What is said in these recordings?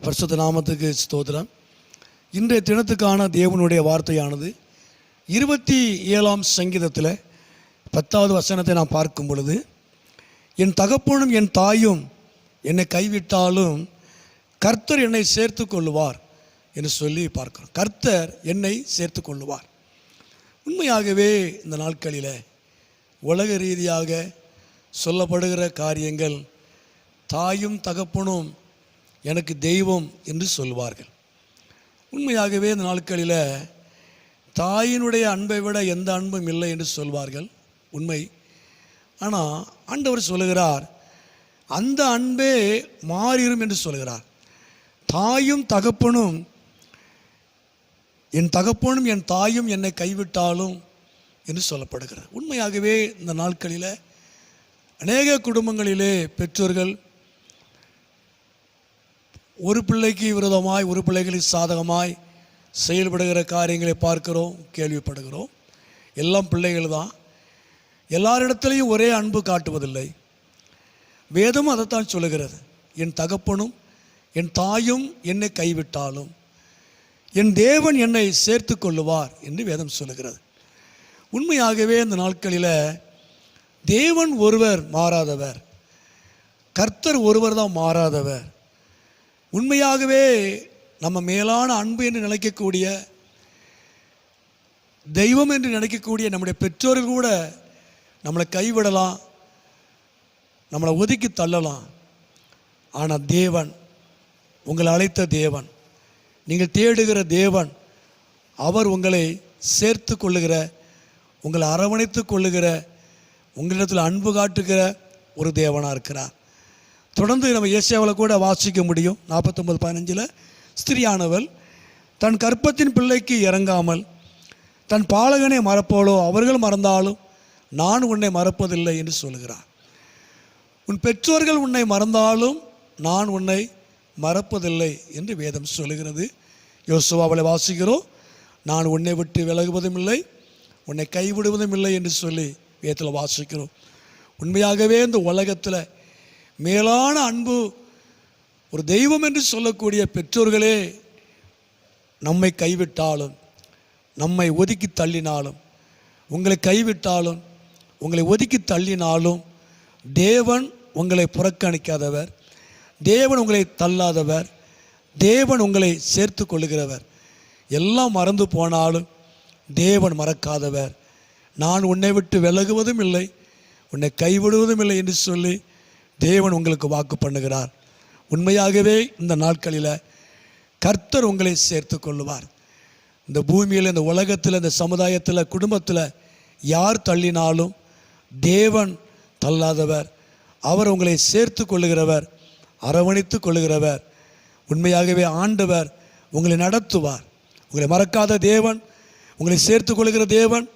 பரிசுத்த நாமத்துக்கு ஸ்தோத்திரம். இன்றைய தினத்துக்கான தேவனுடைய வார்த்தையானது 27ஆம் சங்கீதத்தில் 10வது வசனத்தை நான் பார்க்கும் பொழுது, என் தகப்பனும் என் தாயும் என்னை கைவிட்டாலும் கர்த்தர் என்னை சேர்த்து கொள்ளுவார் என்று சொல்லி பார்க்கிறோம். கர்த்தர் என்னை சேர்த்து கொள்ளுவார். உண்மையாகவே இந்த நாட்களில் உலக ரீதியாக சொல்லப்படுகிற காரியங்கள், தாயும் தகப்பனும் எனக்கு தெய்வம் என்று சொல்வார்கள். உண்மையாகவே இந்த நாட்களில் தாயினுடைய அன்பை விட எந்த அன்பும் இல்லை என்று சொல்வார்கள், உண்மை. ஆனால் ஆண்டவர் சொல்லுகிறார், அந்த அன்பே மாறிடும் என்று சொல்கிறார். தாயும் தகப்பனும், என் தகப்பனும் என் தாயும் என்னை கைவிட்டாலும் என்று சொல்லப்படுகிறார். உண்மையாகவே இந்த நாட்களில் அநேக குடும்பங்களிலே பெற்றோர்கள் ஒரு பிள்ளைக்கு விரோதமாய் ஒரு பிள்ளைகளுக்கு சாதகமாய் செயல்படுகிற காரியங்களை பார்க்கிறோம், கேள்விப்படுகிறோம். எல்லாம் பிள்ளைகள் தான். எல்லாரிடத்துலையும் ஒரே அன்பு காட்டுவதில்லை. வேதமும் அதைத்தான் சொல்லுகிறது. என் தகப்பனும் என் தாயும் என்னை கைவிட்டாலும் என் தேவன் என்னை சேர்த்து கொள்ளுவார் என்று வேதம் சொல்லுகிறது. உண்மையாகவே இந்த நாட்களில் தேவன் ஒருவர் மாறாதவர், கர்த்தர் ஒருவர் தான் மாறாதவர். உண்மையாகவே நம்ம மேலான அன்பு என்று நினைக்கக்கூடிய, தெய்வம் என்று நினைக்கக்கூடிய நம்முடைய பெற்றோர்கள் கூட நம்மளை கைவிடலாம், நம்மளை ஒதுக்கி தள்ளலாம். ஆனால் தேவன், உங்களை அழைத்த தேவன், நீங்கள் தேடுகிற தேவன், அவர் உங்களை சேர்த்து கொள்ளுகிற, உங்களை அரவணைத்து கொள்ளுகிற, உங்களிடத்தில் அன்பு காட்டுகிற ஒரு தேவனாக இருக்கிறார். தொடர்ந்து நம்ம ஏசாயாவில் கூட வாசிக்க முடியும். 49:15 ஸ்திரியானவள் தன் கற்பத்தின் பிள்ளைக்கு இறங்காமல் தன் பாலகனை மறப்போலோ, அவர்கள் மறந்தாலும் நான் உன்னை மறப்பதில்லை என்று சொல்கிறார். உன் பெற்றோர்கள் உன்னை மறந்தாலும் நான் உன்னை மறப்பதில்லை என்று வேதம் சொல்லுகிறது. யோசுவாவை வாசிக்கிறோம், நான் உன்னை விட்டு விலகுவதும் இல்லை, உன்னை கைவிடுவதும் இல்லை என்று சொல்லி வேதத்தில் வாசிக்கிறோம். உண்மையாகவே இந்த உலகத்தில் மேலான அன்பு, ஒரு தெய்வம் என்று சொல்லக்கூடிய பெற்றோர்களே நம்மை கைவிட்டாலும், நம்மை ஒதுக்கி தள்ளினாலும், உங்களை கைவிட்டாலும், உங்களை ஒதுக்கி தள்ளினாலும் தேவன் உங்களை புறக்கணிக்காதவர், தேவன் உங்களை தள்ளாதவர், தேவன் உங்களை சேர்த்து கொள்ளுகிறவர். எல்லாம் மறந்து போனாலும் தேவன் மறக்காதவர். நான் உன்னை விட்டு விலகுவதும் இல்லை, உன்னை கைவிடுவதும் இல்லை என்று சொல்லி தேவன் உங்களுக்கு வாக்கு பண்ணுகிறார். உண்மையாகவே இந்த நாட்களில் கர்த்தர் உங்களை சேர்த்து கொள்ளுவார். இந்த பூமியில், இந்த உலகத்தில், இந்த சமுதாயத்தில், குடும்பத்தில் யார் தள்ளினாலும் தேவன் தள்ளாதவர். அவர் உங்களை சேர்த்து கொள்ளுகிறவர், அரவணைத்து கொள்ளுகிறவர். உண்மையாகவே ஆண்டவர் உங்களை நடத்துவார். உங்களை மறக்காத தேவன், உங்களை சேர்த்து கொள்ளுகிற தேவன்,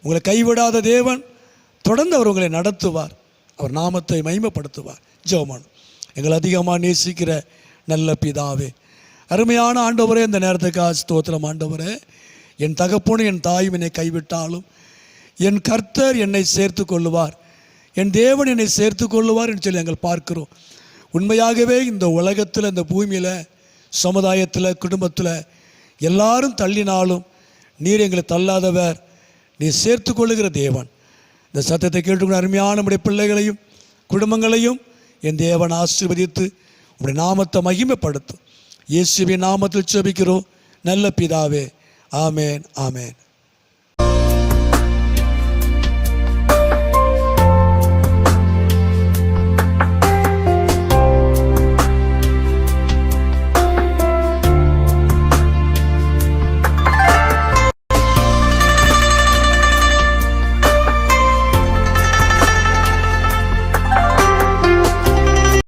உங்களை கைவிடாத தேவன். தொடர்ந்து அவர் உங்களை நடத்துவார், அவர் நாமத்தை மகிமைப்படுத்துவார். ஜெபம். எங்களை அதிகமாக நேசிக்கிற நல்ல பிதாவே, அருமையான ஆண்டவரே, இந்த நேரத்துக்காக ஸ்தோத்திரம். ஆண்டவரே, என் தகப்பனும் என் தாயும் என்னை கைவிட்டாலும் என் கர்த்தர் என்னை சேர்த்து கொள்ளுவார், என் தேவன் என்னை சேர்த்து கொள்ளுவார் என்று சொல்லி நாங்கள் பார்க்கிறோம். உண்மையாகவே இந்த உலகத்தில், இந்த பூமியில், சமுதாயத்தில், குடும்பத்தில் எல்லாரும் தள்ளினாலும் நீர் எங்களை தள்ளாதவர், நீ சேர்த்து கொள்ளுகிற தேவன். இந்த சத்தத்தை கேட்டுக்கொண்டு அருமையான நம்முடைய பிள்ளைகளையும் குடும்பங்களையும் என் தேவன் ஆசீர்வதித்து உங்களுடைய நாமத்தை மகிமைப்படுத்தும். இயேசுவின் நாமத்தில் ஜெபிக்கிறோம் நல்ல பிதாவே. ஆமேன், ஆமேன்.